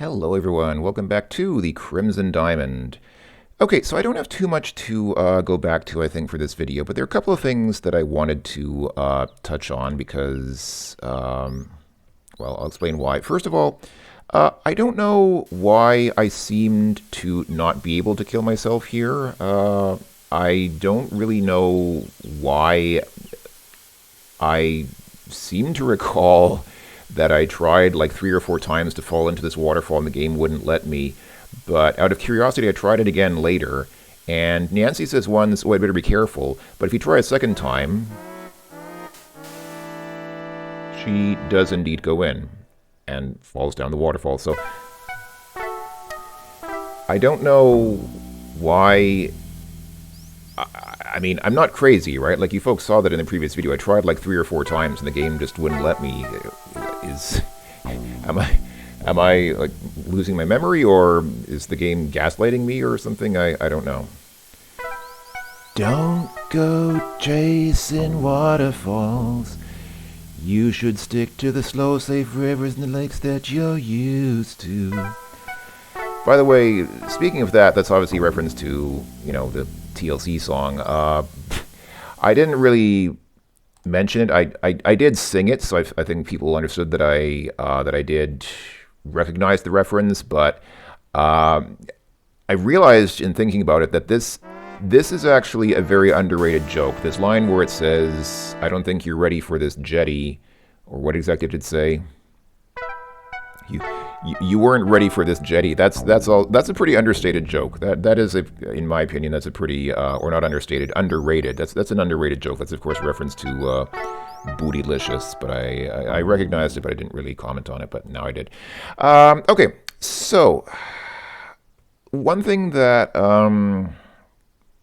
Hello everyone, welcome back to the Crimson Diamond. Okay, so I don't have too much to go back to, I think, for this video, but there are a couple of things that I wanted to touch on because, well, I'll explain why. First of all, I don't know why I seemed to not be able to kill myself here. I don't really know why. I seem to recall that I tried like 3 or 4 times to fall into this waterfall and the game wouldn't let me. But out of curiosity, I tried it again later. And Nancy says once, oh, I'd better be careful. But if you try a second time, she does indeed go in and falls down the waterfall. So I don't know why. I mean, I'm not crazy, right? Like you folks saw that in the previous video. I tried like 3 or 4 times and the game just wouldn't let me. Am I like losing my memory, or is the game gaslighting me or something? I don't know. Don't go chasing waterfalls. You should stick to the slow, safe rivers and the lakes that you're used to. By the way, speaking of that, that's obviously a reference to, you know, the TLC song. I didn't really mention it. I did sing it, so I think people understood that I did recognize the reference. But I realized in thinking about it that this is actually a very underrated joke. This line where it says, "I don't think you're ready for this jetty," or what exactly did it say? You weren't ready for this jetty. That's a pretty understated joke. That is, in my opinion, that's a pretty or not understated, underrated. That's an underrated joke. That's of course a reference to Bootylicious, but I recognized it, but I didn't really comment on it. But now I did. Okay, so one thing that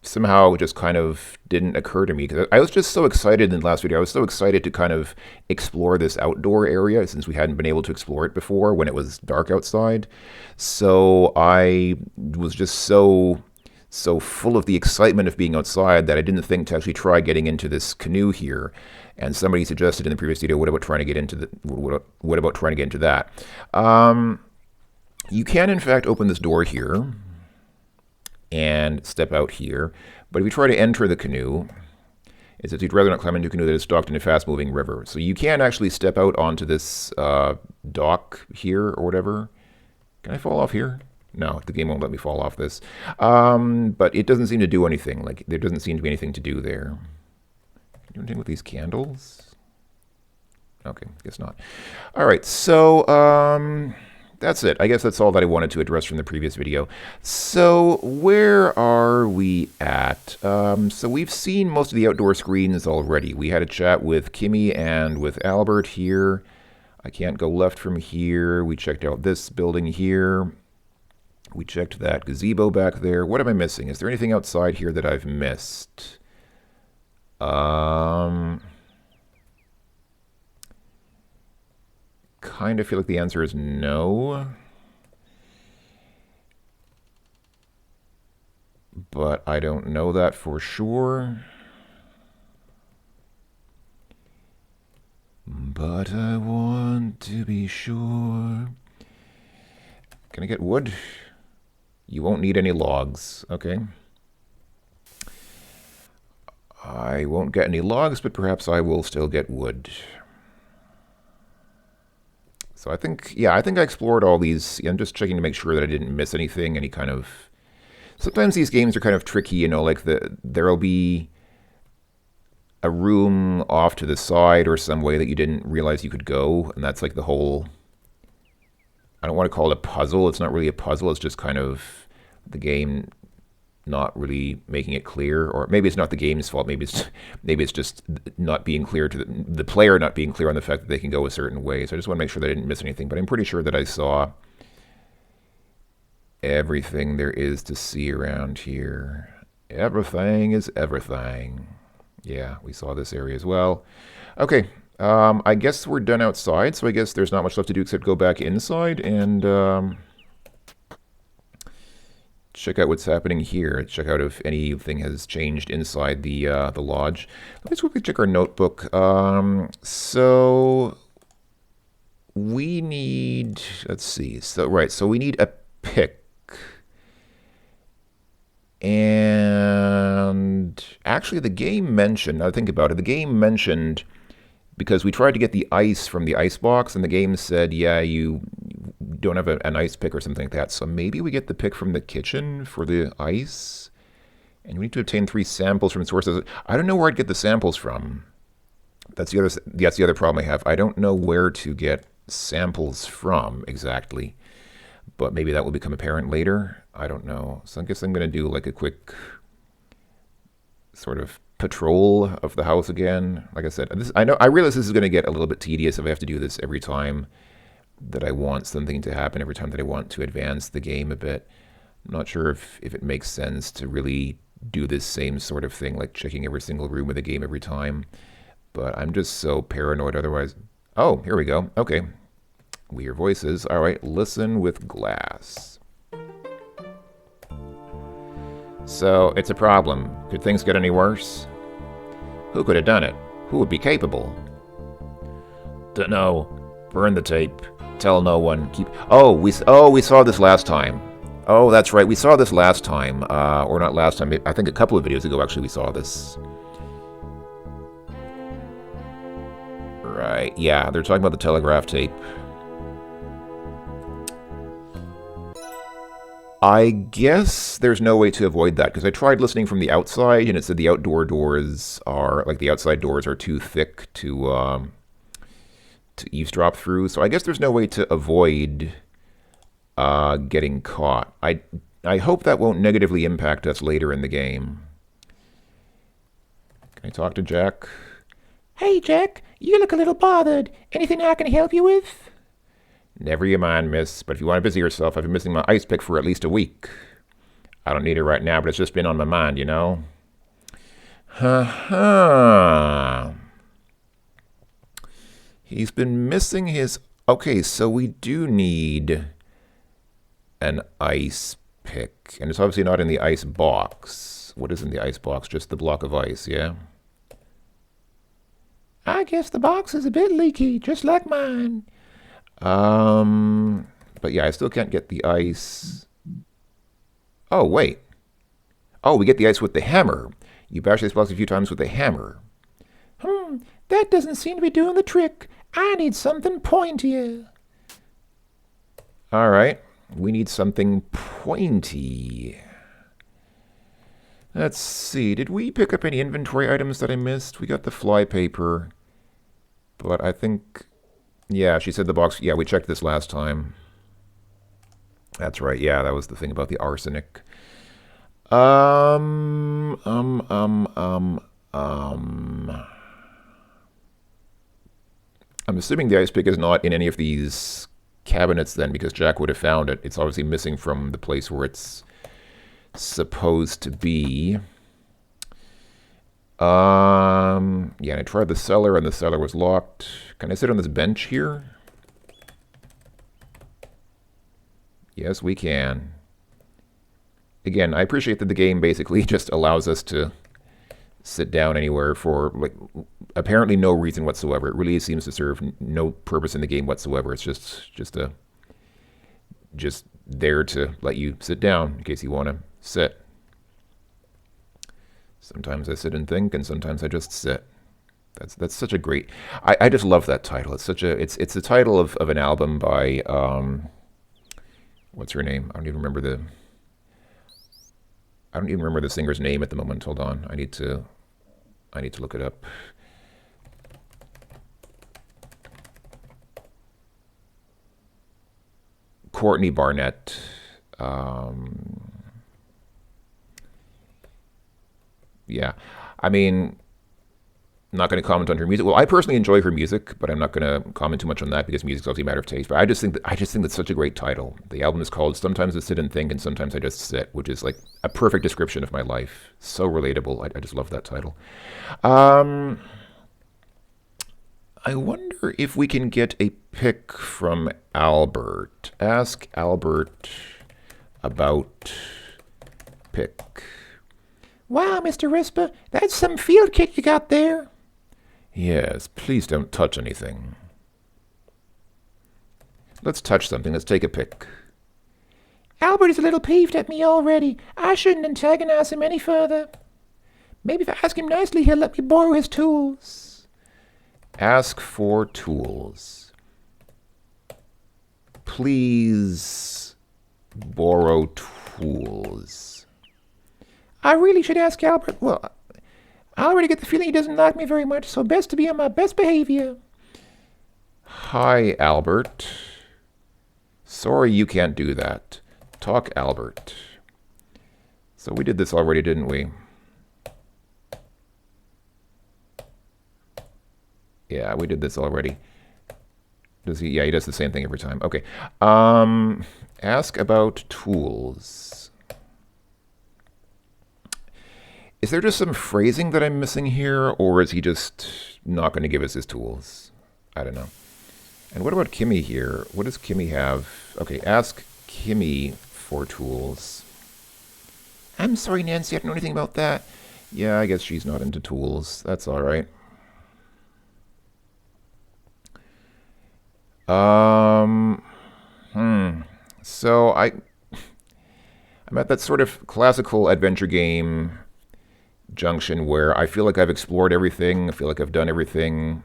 somehow just kind of didn't occur to me, because I was just so excited in the last video. I was so excited to kind of explore this outdoor area since we hadn't been able to explore it before when it was dark outside. So I was just so full of the excitement of being outside that I didn't think to actually try getting into this canoe here. And somebody suggested in the previous video, what about trying to get into that? You can in fact open this door here and step out here. But if you try to enter the canoe, it says you'd rather not climb into a canoe that is docked in a fast-moving river. So you can actually step out onto this dock here or whatever. Can I fall off here? No, the game won't let me fall off this. But it doesn't seem to do anything. Like, there doesn't seem to be anything to do there. Can you do anything with these candles? Okay, guess not. All right, so that's it. I guess that's all that I wanted to address from the previous video. So where are we at? So we've seen most of the outdoor screens already. We had a chat with Kimmy and with Albert here. I can't go left from here. We checked out this building here. We checked that gazebo back there. What am I missing? Is there anything outside here that I've missed? Kind of feel like the answer is no. But I don't know that for sure. But I want to be sure. Can I get wood? You won't need any logs. Okay. I won't get any logs, but perhaps I will still get wood. So I think I explored all these. I'm just checking to make sure that I didn't miss anything, any kind of... Sometimes these games are kind of tricky, you know, like there'll be a room off to the side or some way that you didn't realize you could go, and that's like the whole... I don't want to call it a puzzle. It's not really a puzzle. It's just kind of the game not really making it clear, or maybe it's not the game's fault. Maybe it's just not being clear to the player, not being clear on the fact that they can go a certain way. So I just want to make sure that I didn't miss anything. But I'm pretty sure that I saw everything there is to see around here. Everything is everything. Yeah, we saw this area as well. Okay, I guess we're done outside. So I guess there's not much left to do except go back inside and check out what's happening here. Check out if anything has changed inside the lodge. Let's quickly check our notebook. So we need, let's see. So we need a pick. And actually the game mentioned, now I think about it, the game mentioned, because we tried to get the ice from the ice box, and the game said, yeah, you don't have an ice pick or something like that. So maybe we get the pick from the kitchen for the ice. And we need to obtain 3 samples from sources. I don't know where I'd get the samples from. That's the other problem I have. I don't know where to get samples from exactly. But maybe that will become apparent later. I don't know. So I guess I'm going to do like a quick sort of patrol of the house again. Like I said, I realize this is going to get a little bit tedious if I have to do this every time that I want something to happen, every time that I want to advance the game a bit. I'm not sure if it makes sense to really do this same sort of thing, like checking every single room of the game every time. But I'm just so paranoid otherwise. Oh, here we go. Okay. We hear voices. All right, listen with glass. So, it's a problem. Could things get any worse? Who could have done it? Who would be capable? Dunno. Burn the tape. Tell no one. We saw this last time. Oh, that's right. We saw this last time. Or not last time. I think a couple of videos ago, actually, we saw this. Right. Yeah, they're talking about the telegraph tape. I guess there's no way to avoid that, because I tried listening from the outside, and it said the outdoor doors are, like the outside doors are too thick to eavesdrop through. So I guess there's no way to avoid getting caught. I hope that won't negatively impact us later in the game. Can I talk to Jack? Hey, Jack, you look a little bothered. Anything I can help you with? Never you mind, miss, but if you want to busy yourself, I've been missing my ice pick for at least a week. I don't need it right now, but it's just been on my mind, you know? Ha-ha. He's been missing his... Okay, so we do need an ice pick. And it's obviously not in the ice box. What is in the ice box? Just the block of ice, yeah? I guess the box is a bit leaky, just like mine. But yeah, I still can't get the ice. Oh, wait. Oh, we get the ice with the hammer. You bash this box a few times with the hammer. That doesn't seem to be doing the trick. I need something pointier. All right. We need something pointy. Let's see. Did we pick up any inventory items that I missed? We got the fly paper. But I think... Yeah, she said the box... Yeah, we checked this last time. That's right. Yeah, that was the thing about the arsenic. I'm assuming the ice pick is not in any of these cabinets then, because Jack would have found it. It's obviously missing from the place where it's supposed to be. Yeah, and I tried the cellar, and the cellar was locked. Can I sit on this bench here? Yes, we can. Again, I appreciate that the game basically just allows us to sit down anywhere for, like, apparently no reason whatsoever. It really seems to serve no purpose in the game whatsoever. It's just there to let you sit down in case you want to sit. Sometimes I sit and think, and sometimes I just sit. That's such a great... I just love that title. It's such a... It's the title of an album by... what's her name? I don't even remember the singer's name at the moment. Hold on. I need to look it up. Courtney Barnett. Yeah. I mean, I'm not going to comment on her music. Well, I personally enjoy her music, but I'm not going to comment too much on that because music's obviously a matter of taste. But I just think that's such a great title. The album is called Sometimes I Sit and Think and Sometimes I Just Sit, which is like a perfect description of my life. So relatable. I just love that title. I wonder if we can get a pick from Albert. Ask Albert about pick. Wow, Mr. Rispa, that's some field kit you got there. Yes, please don't touch anything. Let's touch something. Let's take a pick. Albert is a little peeved at me already. I shouldn't antagonize him any further. Maybe if I ask him nicely, he'll let me borrow his tools. Ask for tools. Please borrow tools. I really should ask Albert. Well, I already get the feeling he doesn't like me very much, so best to be on my best behavior. Hi, Albert. Sorry you can't do that. Talk, Albert. So we did this already, didn't we? Yeah, we did this already. Does he? Yeah, he does the same thing every time. Okay. Ask about tools. Is there just some phrasing that I'm missing here, or is he just not going to give us his tools? I don't know. And what about Kimmy here? What does Kimmy have? Okay, ask Kimmy for tools. I'm sorry, Nancy, I don't know anything about that. Yeah, I guess she's not into tools. That's all right. So I'm at that sort of classical adventure game junction where I feel like I've explored everything. I feel like I've done everything.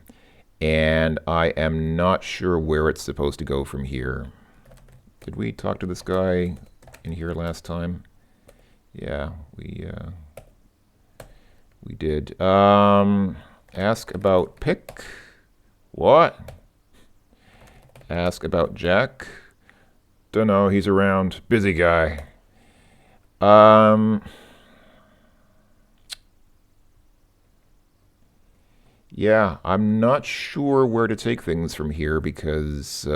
And I am not sure where it's supposed to go from here. Did we talk to this guy in here last time? Yeah, we did. Ask about Pick. What? Ask about Jack. Dunno, he's around. Busy guy. Yeah, I'm not sure where to take things from here because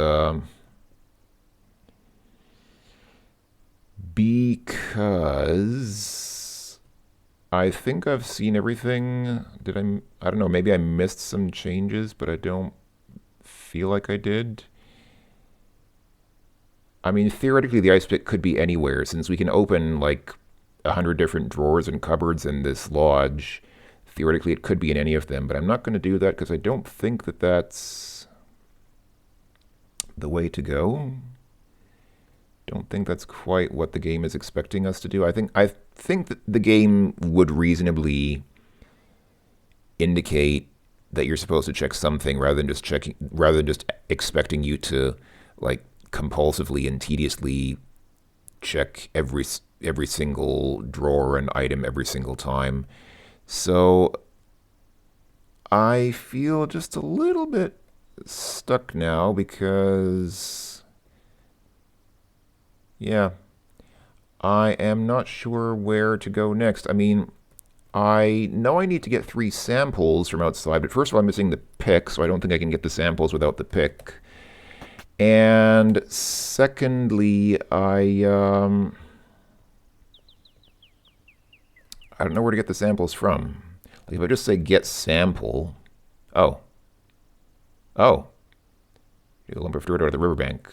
I think I've seen everything. I don't know, maybe I missed some changes, but I don't feel like I did. I mean, theoretically, the ice pick could be anywhere since we can open like 100 different drawers and cupboards in this lodge. Theoretically, it could be in any of them, but I'm not going to do that because I don't think that that's the way to go. Don't think that's quite what the game is expecting us to do. I think that the game would reasonably indicate that you're supposed to check something rather than just expecting you to like compulsively and tediously check every single drawer and item every single time. So I feel just a little bit stuck now because, yeah, I am not sure where to go next. I mean, I know I need to get 3 samples from outside, but first of all, I'm missing the pick, so I don't think I can get the samples without the pick. And secondly, I don't know where to get the samples from. Like if I just say get sample, oh, a lump of dirt out of the riverbank.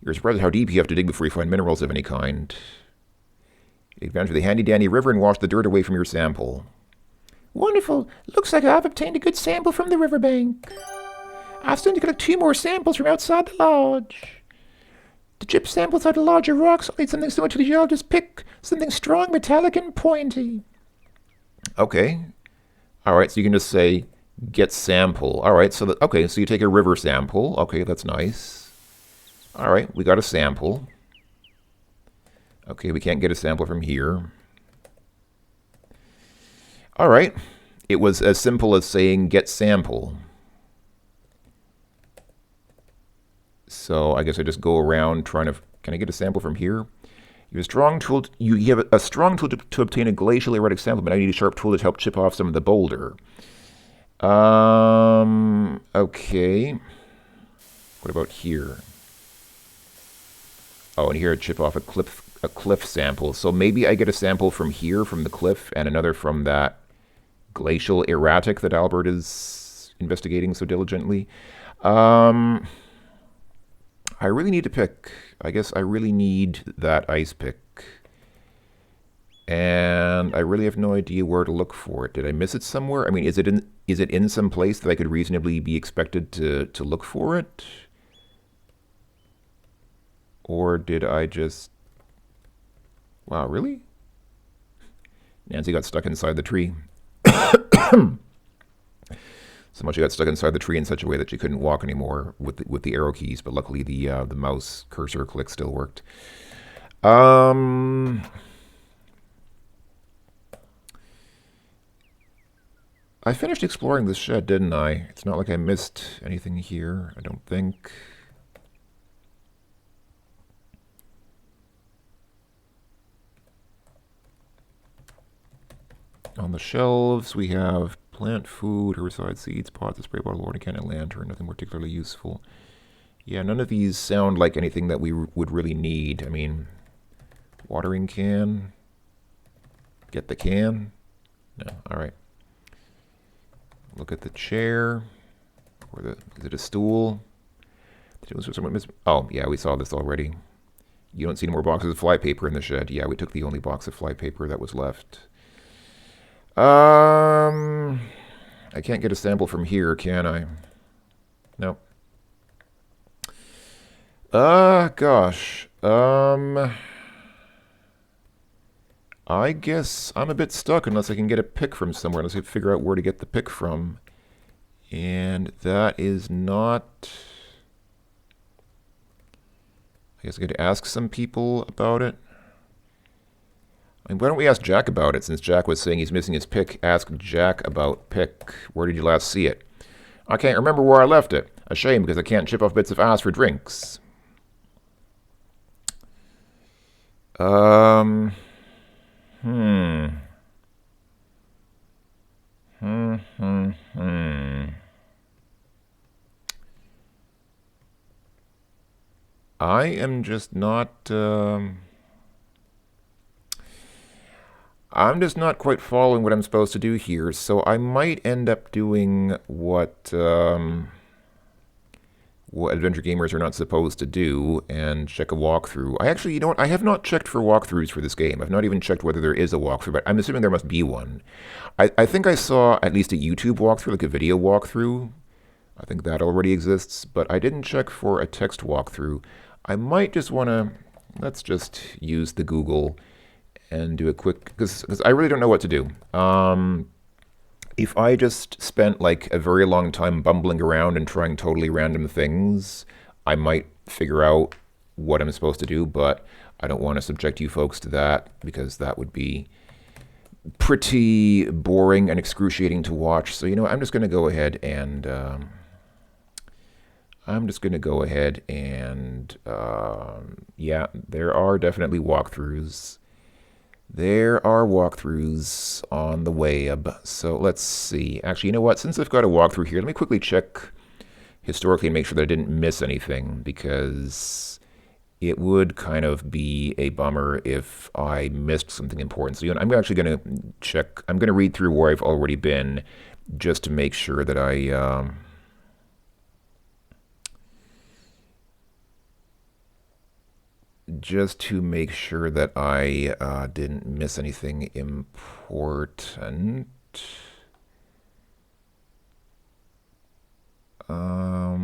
You're surprised at how deep you have to dig before you find minerals of any kind. Advance to the handy-dandy river and wash the dirt away from your sample. Wonderful. Looks like I've obtained a good sample from the riverbank. I've still need to collect 2 more samples from outside the lodge. The chip samples out of larger rocks. I'll need something similar to the geologist's pick. Something strong, metallic, and pointy. Okay. All right, so you can just say get sample. All right, so so you take a river sample. Okay, that's nice. All right, we got a sample. Okay, we can't get a sample from here. All right, it was as simple as saying get sample. So I guess I just go around trying to, can I get a sample from here? You have a strong tool to obtain a glacial erratic sample, but I need a sharp tool to help chip off some of the boulder. Okay. What about here? Oh, and here I chip off a cliff sample. So maybe I get a sample from here, from the cliff, and another from that glacial erratic that Albert is investigating so diligently. I really need to pick. I guess I really need that ice pick. And I really have no idea where to look for it. Did I miss it somewhere? I mean, is it in some place that I could reasonably be expected to look for it? Or did I just... Wow, really? Nancy got stuck inside the tree. So much she got stuck inside the tree in such a way that she couldn't walk anymore with the arrow keys, but luckily the mouse cursor click still worked. I finished exploring this shed, didn't I? It's not like I missed anything here, I don't think. On the shelves, we have plant food, herbicide seeds, pots, a spray bottle, watering can, and lantern. Nothing particularly useful. Yeah, none of these sound like anything that we would really need. I mean, watering can. Get the can. No, all right. Look at the chair. Is it a stool? Oh, yeah, we saw this already. You don't see any more boxes of flypaper in the shed. Yeah, we took the only box of flypaper that was left. I can't get a sample from here, can I? Nope. Gosh. I guess I'm a bit stuck unless I can get a pick from somewhere, unless I can figure out where to get the pick from. And that is not... I guess I could ask some people about it. I mean, why don't we ask Jack about it, since Jack was saying he's missing his pick. Ask Jack about pick. Where did you last see it? I can't remember where I left it. A shame, because I can't chip off bits of ass for drinks. I am just not... I'm just not quite following what I'm supposed to do here, so I might end up doing what adventure gamers are not supposed to do and check a walkthrough. I actually, you know what, I have not checked for walkthroughs for this game. I've not even checked whether there is a walkthrough, but I'm assuming there must be one. I think I saw at least a YouTube walkthrough, like a video walkthrough. I think that already exists, but I didn't check for a text walkthrough. I might just want to, let's just use the Google and do a quick, because I really don't know what to do. If I just spent like a very long time bumbling around and trying totally random things, I might figure out what I'm supposed to do, but I don't want to subject you folks to that, because that would be pretty boring and excruciating to watch. So, you know, I'm just going to go ahead and yeah, there are definitely walkthroughs. There are walkthroughs on the web. So let's see. Actually, you know what? Since I've got a walkthrough here, let me quickly check historically and make sure that I didn't miss anything, because it would kind of be a bummer if I missed something important. So, you know, I'm actually going to check. I'm going to read through where I've already been just to make sure that I... just to make sure that I didn't miss anything important. I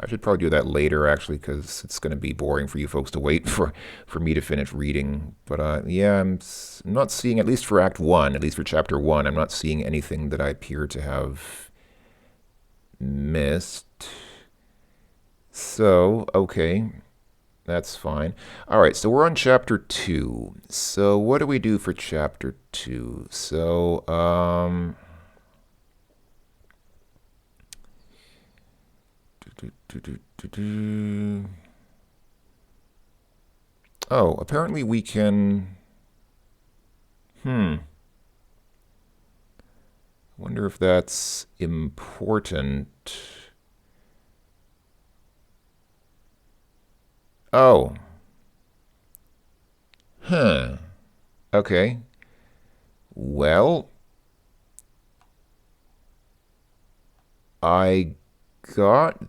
should probably do that later, actually, because it's going to be boring for you folks to wait for me to finish reading. But yeah, I'm not seeing, at least for Act 1, at least for Chapter 1, I'm not seeing anything that I appear to have missed. So, okay. That's fine. All right, so we're on Chapter 2. So what do we do for Chapter 2? So, oh, apparently we can... Wonder if that's important. Oh. Huh. Okay. Well, I got...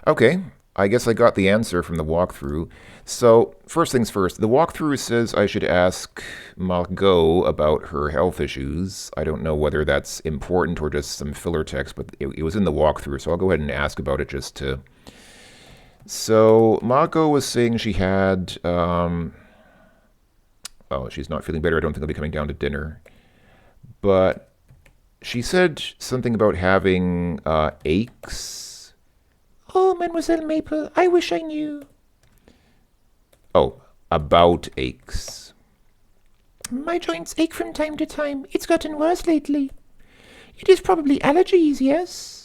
Okay. I guess I got the answer from the walkthrough. So, first things first, the walkthrough says I should ask Margot about her health issues. I don't know whether that's important or just some filler text, but it was in the walkthrough, so I'll go ahead and ask about it just to So Mako was saying she had, oh, she's not feeling better. I don't think I'll be coming down to dinner. But she said something about having aches. Oh, Mademoiselle Maple, I wish I knew. Oh, about aches. My joints ache from time to time. It's gotten worse lately. It is probably allergies, yes?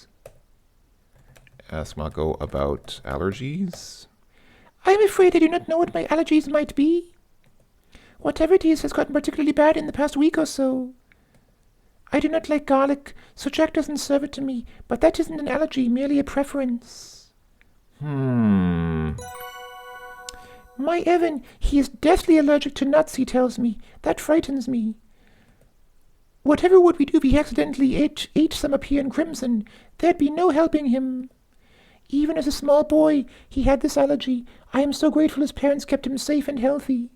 Ask Mako about allergies. I am afraid I do not know what my allergies might be. Whatever it is has gotten particularly bad in the past week or so. I do not like garlic, so Jack doesn't serve it to me, but that isn't an allergy, merely a preference. My Evan, he is deathly allergic to nuts, he tells me. That frightens me. Whatever would we do if he accidentally ate some up here in Crimson? There'd be no helping him. Even as a small boy, he had this allergy. I am so grateful his parents kept him safe and healthy.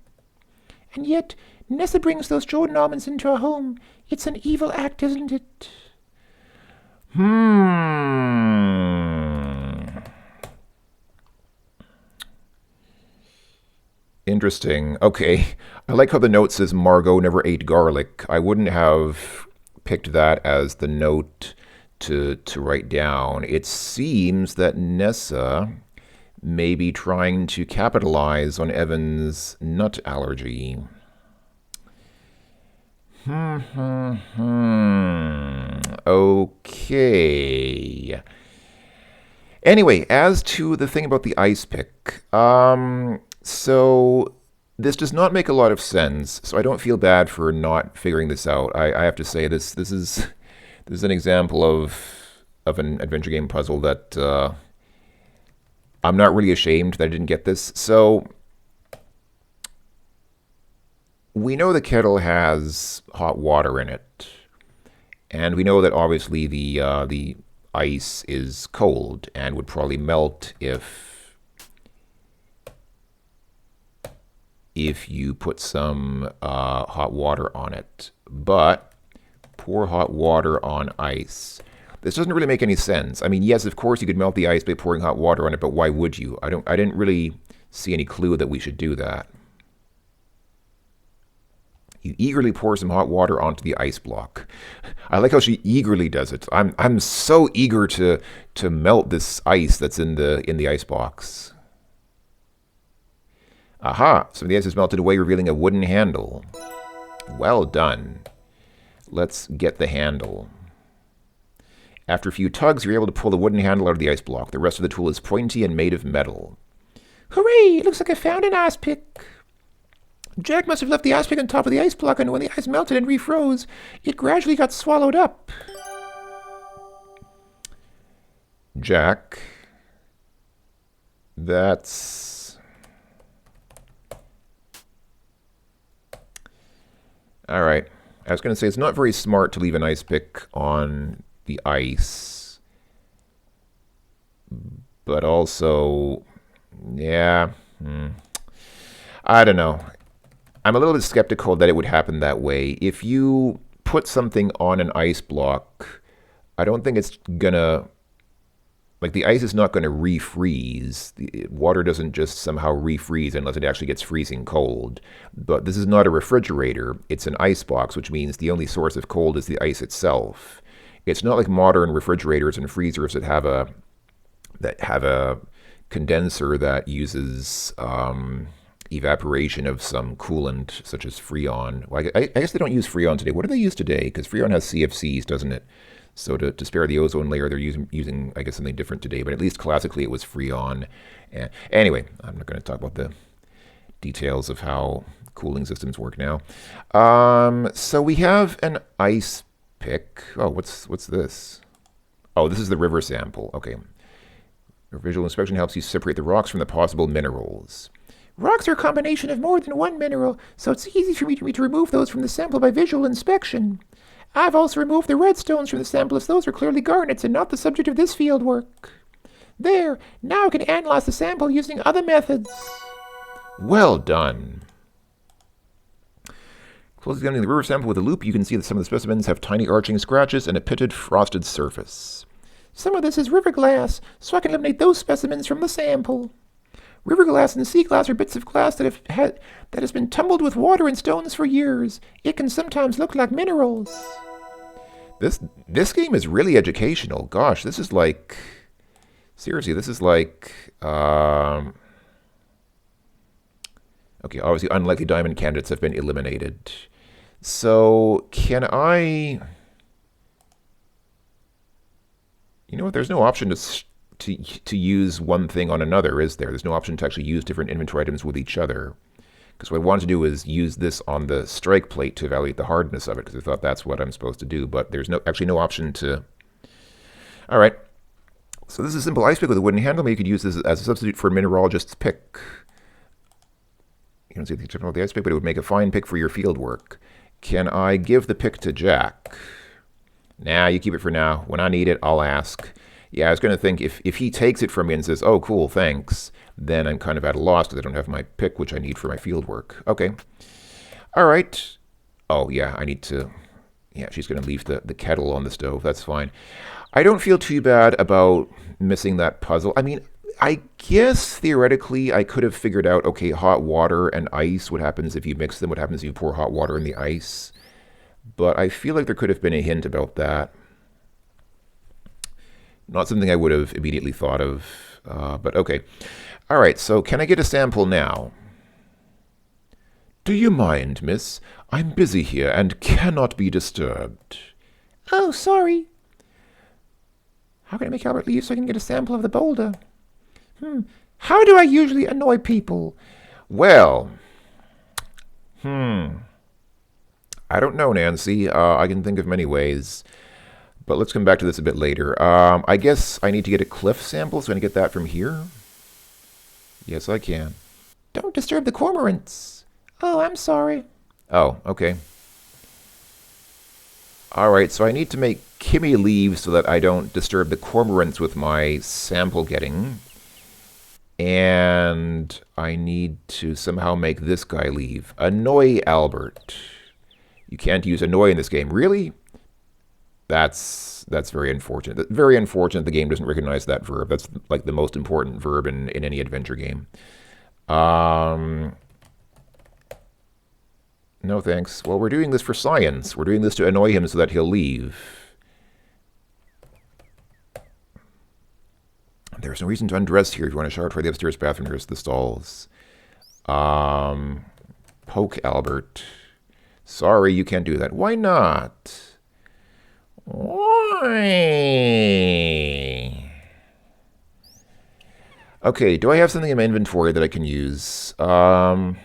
And yet, Nessa brings those Jordan almonds into our home. It's an evil act, isn't it? Interesting. Okay. I like how the note says Margot never ate garlic. I wouldn't have picked that as the note to write down. It seems that Nessa may be trying to capitalize on Evan's nut allergy. Okay. Anyway, as to the thing about the ice pick, so this does not make a lot of sense. So I don't feel bad for not figuring this out. I have to say this is an example of an adventure game puzzle that I'm not really ashamed that I didn't get this. So we know the kettle has hot water in it, and we know that obviously the ice is cold and would probably melt if you put some hot water on it. But pour hot water on ice. This doesn't really make any sense. I mean, yes, of course you could melt the ice by pouring hot water on it, but why would you? I didn't really see any clue that we should do that. You eagerly pour some hot water onto the ice block. I like how she eagerly does it. I'm so eager to melt this ice that's in the ice box. Aha! Some of the ice is melted away, revealing a wooden handle. Well done. Let's get the handle. After a few tugs, you're able to pull the wooden handle out of the ice block. The rest of the tool is pointy and made of metal. Hooray! It looks like I found an ice pick. Jack must have left the ice pick on top of the ice block, and when the ice melted and refroze, it gradually got swallowed up. Jack, that's... All right. I was going to say, it's not very smart to leave an ice pick on the ice. But also, yeah, I don't know. I'm a little bit skeptical that it would happen that way. If you put something on an ice block, I don't think it's gonna, like, the ice is not gonna refreeze. The water doesn't just somehow refreeze unless it actually gets freezing cold. But this is not a refrigerator. It's an ice box, which means the only source of cold is the ice itself. It's not like modern refrigerators and freezers that have a condenser that uses evaporation of some coolant, such as Freon. Well, I guess they don't use Freon today. What do they use today? Because Freon has CFCs, doesn't it? So to spare the ozone layer, they're using I guess, something different today. But at least classically, it was Freon. Anyway, I'm not going to talk about the details of how cooling systems work now. So we have an ice pick. Oh, what's this? Oh, this is the river sample. Okay. Your visual inspection helps you separate the rocks from the possible minerals. Rocks are a combination of more than one mineral, so it's easy for me to remove those from the sample by visual inspection. I've also removed the red stones from the sample as those are clearly garnets and not the subject of this field work. There, now I can analyze the sample using other methods. Well done. Close examining the river sample with a loop, you can see that some of the specimens have tiny arching scratches and a pitted, frosted surface. Some of this is river glass, so I can eliminate those specimens from the sample. River glass and sea glass are bits of glass that has been tumbled with water and stones for years. It can sometimes look like minerals. This game is really educational. Gosh, this is like... Seriously, this is like... Okay, obviously unlikely diamond candidates have been eliminated. So, can I... You know what, there's no option to use one thing on another, is there? There's no option to actually use different inventory items with each other. Because what I wanted to do is use this on the strike plate to evaluate the hardness of it, because I thought that's what I'm supposed to do, but there's actually no option to... Alright, so this is a simple ice pick with a wooden handle. Maybe you could use this as a substitute for a mineralogist's pick. You don't see the exception of the ice pick, but it would make a fine pick for your field work. Can I give the pick to Jack? Nah, you keep it for now. When I need it, I'll ask. Yeah, I was going to think if he takes it from me and says, oh, cool, thanks, then I'm kind of at a loss because I don't have my pick, which I need for my field work. Okay. All right. Oh, yeah, I need to... Yeah, she's going to leave the kettle on the stove. That's fine. I don't feel too bad about missing that puzzle. I mean, I guess theoretically I could have figured out, okay, hot water and ice, what happens if you mix them, what happens if you pour hot water in the ice. But I feel like there could have been a hint about that. Not something I would have immediately thought of, but okay. All right, so can I get a sample now? Do you mind, miss? I'm busy here and cannot be disturbed. Oh, sorry. How can I make Albert leave so I can get a sample of the boulder? How do I usually annoy people? Well, I don't know, Nancy. I can think of many ways. But let's come back to this a bit later. I guess I need to get a cliff sample, so I can get that from here? Yes, I can. Don't disturb the cormorants. Oh, I'm sorry. Oh, okay. Alright, so I need to make Kimmy leave so that I don't disturb the cormorants with my sample getting. And I need to somehow make this guy leave. Annoy Albert. You can't use annoy in this game. Really? That's very unfortunate. Very unfortunate the game doesn't recognize that verb. That's like the most important verb in any adventure game. No thanks. Well, we're doing this for science. We're doing this to annoy him so that he'll leave. There's no reason to undress here if you want to shower toward the upstairs bathroom. Here's the stalls. Poke Albert. Sorry, you can't do that. Why not? Why? Okay, do I have something in my inventory that I can use? Oh,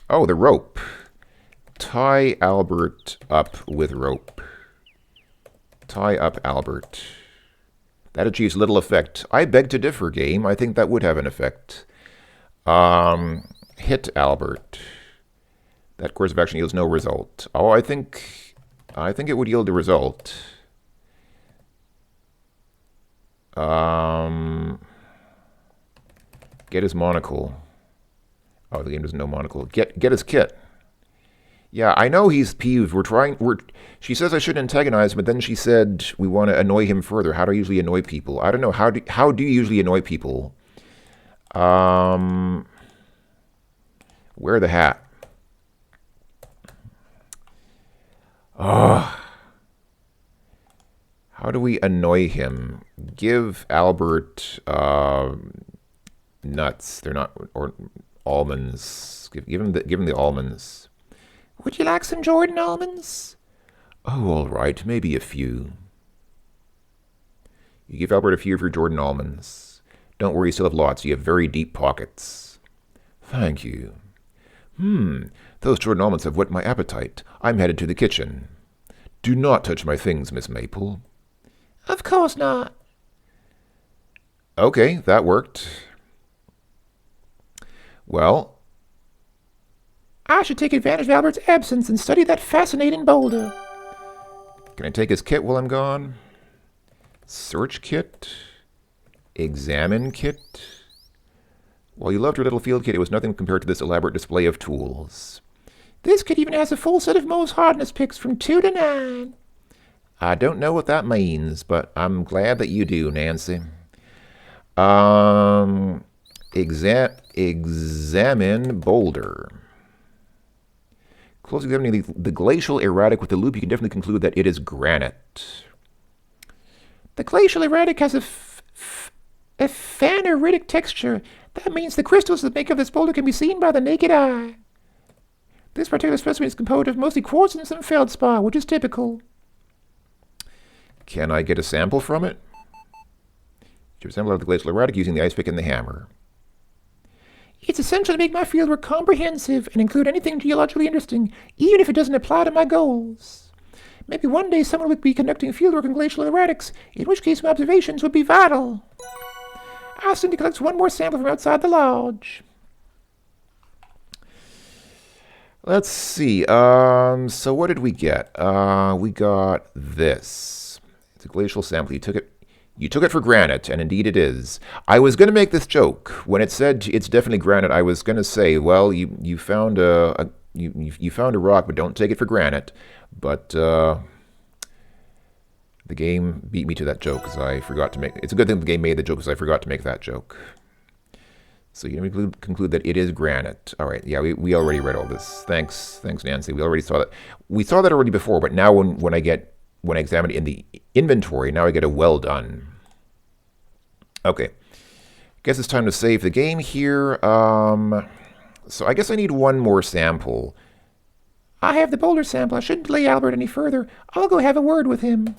the rope. Tie Albert up with rope. Tie up Albert. That achieves little effect. I beg to differ, game. I think that would have an effect. Hit Albert. That course of action yields no result. Oh, I think it would yield a result. Get his monocle. Oh, the game doesn't know monocle. Get his kit. Yeah, I know he's peeved. She says I shouldn't antagonize him, but then she said we want to annoy him further. How do I usually annoy people? I don't know. How do you usually annoy people? Wear the hat. Oh. How do we annoy him? Give Albert nuts. They're not, or almonds. Give him the almonds. Would you like some Jordan almonds? Oh, all right. Maybe a few. You give Albert a few of your Jordan almonds. Don't worry, you still have lots. You have very deep pockets. Thank you. Those Jordan almonds have whet my appetite. I'm headed to the kitchen. Do not touch my things, Miss Maple. Of course not. Okay, that worked. Well, I should take advantage of Albert's absence and study that fascinating boulder. Can I take his kit while I'm gone? Search kit? Examine kit? While you loved your little field kit, it was nothing compared to this elaborate display of tools. This kit even has a full set of Mohs hardness picks from 2 to 9. I don't know what that means, but I'm glad that you do, Nancy. Um, examine boulder. Close examining the glacial erratic with the loop, you can definitely conclude that it is granite. The glacial erratic has a phaneritic texture. That means the crystals that make up this boulder can be seen by the naked eye. This particular specimen is composed of mostly quartz and some feldspar, which is typical. Can I get a sample from it? To assemble out of the glacial erratic using the ice pick and the hammer. It's essential to make my fieldwork comprehensive and include anything geologically interesting, even if it doesn't apply to my goals. Maybe one day someone would be conducting fieldwork in glacial erratics, in which case my observations would be vital. I still need to collect one more sample from outside the lodge. Let's see. So what did we get? We got this. It's a glacial sample. You took it for granite, and indeed it is. I was going to make this joke when it said it's definitely granite. I was going to say, well, you found you found a rock, but don't take it for granite. But the game beat me to that joke because I forgot to make. It's a good thing the game made the joke because I forgot to make that joke. So you conclude that it is granite. All right, yeah, we already read all this. Thanks, Nancy. We already saw that. We saw that already before, but now when I examine it in the inventory, now I get a well done. Okay, guess it's time to save the game here. So I guess I need one more sample. I have the boulder sample. I shouldn't delay Albert any further. I'll go have a word with him.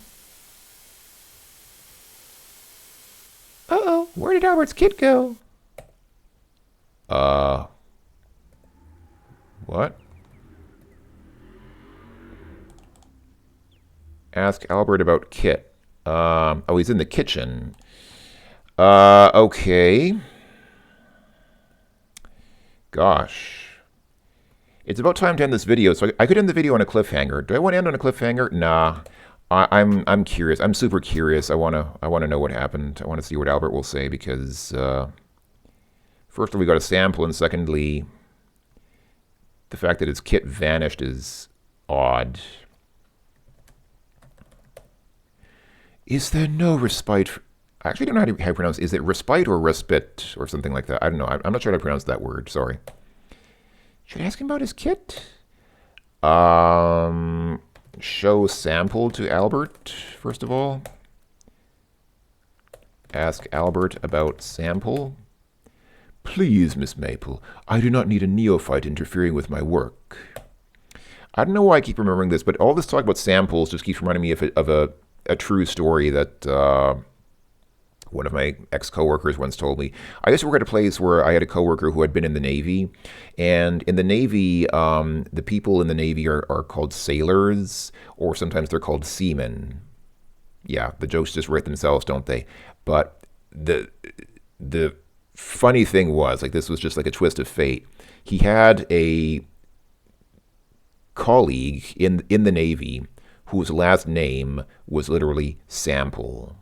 Uh-oh, where did Albert's kit go? What? Ask Albert about Kit. Oh, he's in the kitchen. Okay. Gosh. It's about time to end this video, so I could end the video on a cliffhanger. Do I want to end on a cliffhanger? Nah. I'm curious. I'm super curious. I wanna know what happened. I want to see what Albert will say because firstly we got a sample, and secondly, the fact that his kit vanished is odd. Is there no respite? I actually don't know how to pronounce it. Is it respite or respite or something like that? I don't know. I'm not sure how to pronounce that word. Sorry. Should I ask him about his kit? Show sample to Albert, first of all. Ask Albert about sample. Please, Miss Maple, I do not need a neophyte interfering with my work. I don't know why I keep remembering this, but all this talk about samples just keeps reminding me of a true story that one of my ex-coworkers once told me. I used to work at a place where I had a coworker who had been in the Navy, and in the Navy, the people in the Navy are called sailors, or sometimes they're called seamen. Yeah, the jokes just write themselves, don't they? But the funny thing was, like, this was just like a twist of fate. He had a colleague in the Navy whose last name was literally Sample.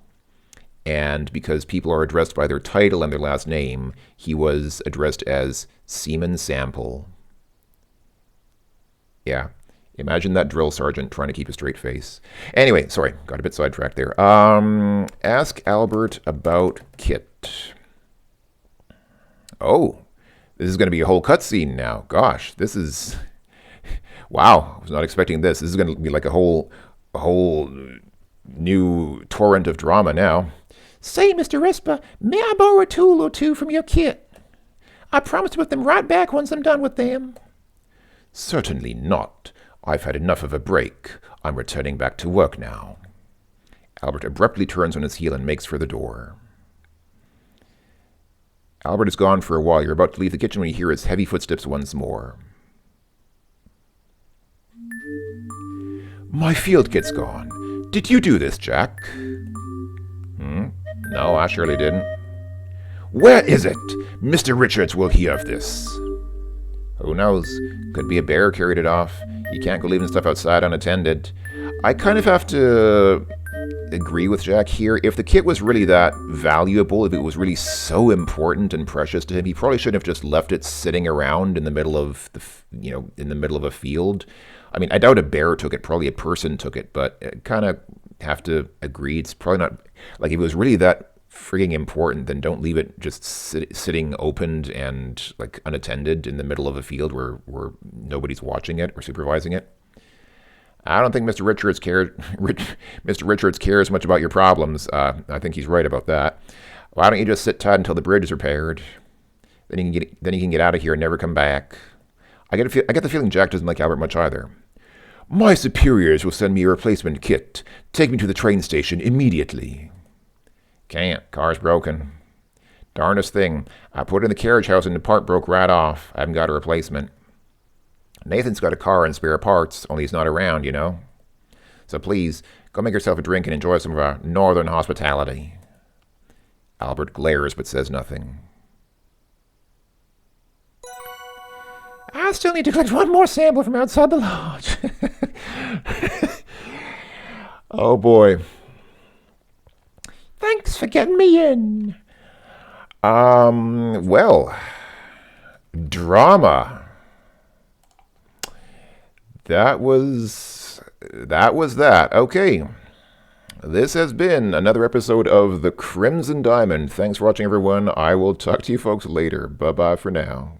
And because people are addressed by their title and their last name, he was addressed as Seaman Sample. Yeah. Imagine that drill sergeant trying to keep a straight face. Anyway, sorry, got a bit sidetracked there. Ask Albert about Kit. Oh, this is going to be a whole cutscene now. Gosh, this is... Wow, I was not expecting this. This is going to be like a whole new torrent of drama now. Say, Mr. Respa, may I borrow a tool or two from your kit? I promise to put them right back once I'm done with them. Certainly not. I've had enough of a break. I'm returning back to work now. Albert abruptly turns on his heel and makes for the door. Albert is gone for a while. You're about to leave the kitchen when you hear his heavy footsteps once more. My field kit's gone. Did you do this, Jack? No, I surely didn't. Where is it? Mr. Richards will hear of this. Who knows? Could be a bear carried it off. You can't go leaving stuff outside unattended. I kind of have to agree with Jack here. If the kit was really that valuable, if it was really so important and precious to him, he probably shouldn't have just left it sitting around in the middle of in the middle of a field. I mean, I doubt a bear took it. Probably a person took it, but kind of have to agree. It's probably not, like, if it was really that frigging important, then don't leave it just sitting opened and, like, unattended in the middle of a field where nobody's watching it or supervising it. I don't think Mr. Richards cares much about your problems. I think he's right about that. Why don't you just sit tight until the bridge is repaired? Then you can get out of here and never come back. I get the feeling Jack doesn't like Albert much either. My superiors will send me a replacement kit. Take me to the train station immediately. Can't. Car's broken. Darnest thing. I put it in the carriage house and the part broke right off. I haven't got a replacement. Nathan's got a car and spare parts, only he's not around, you know. So please, go make yourself a drink and enjoy some of our northern hospitality. Albert glares but says nothing. I still need to collect one more sample from outside the lodge. Oh boy. Thanks for getting me in. Well, drama. That was that. Okay. This has been another episode of The Crimson Diamond. Thanks for watching, everyone. I will talk to you folks later. Bye-bye for now.